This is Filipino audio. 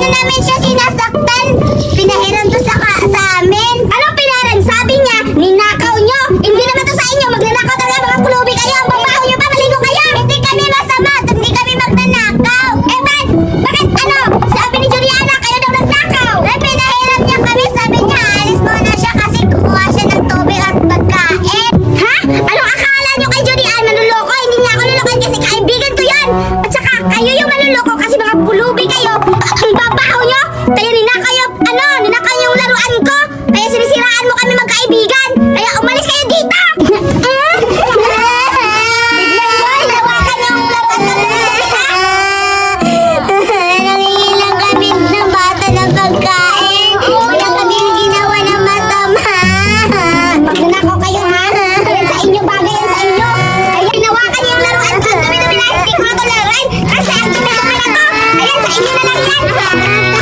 na namin siya sinasaktan. Pinahiram to sa amin. Anong pinahiram? Sabi niya, ninakaw nyo. Hindi naman to sa inyo. Magnanakaw talaga mga pulubi kayo. Ang babaho nyo pa, maligo kayo. Hindi kami masama. Hindi kami magnanakaw. Eh, bakit ano? Sabi ni Juliana, kayo daw nagnakaw. Eh, pinahiram niya kami. Sabi niya, alis muna siya kasi kukuha siya ng tubig at pagkain. Ha? Anong akala nyo kay Juliana? Manuloko? Hindi niya ako lulukan kasi kaibigan ko yan. At saka, kayo yung manuloko kasi mga pulubi kayo. Ang babaho nyo. Kaya ninakaw yung laruan ko. Kaya sinisiraan mo kami magkaibigan. Kaya umalis kayo dito. Nangihilang kami ng bata ng pagkain. Wala kami ginawa ng masama. Magnanakaw kayo ha? Yan sa inyo, bagay yan sa inyo. Kaya hinawakan niyo yung laruan ko. Dumi-dumi na, hindi ko na to laruan. Kasi ang dumi-dumi na to. Ayan, sa inyo na lang yan.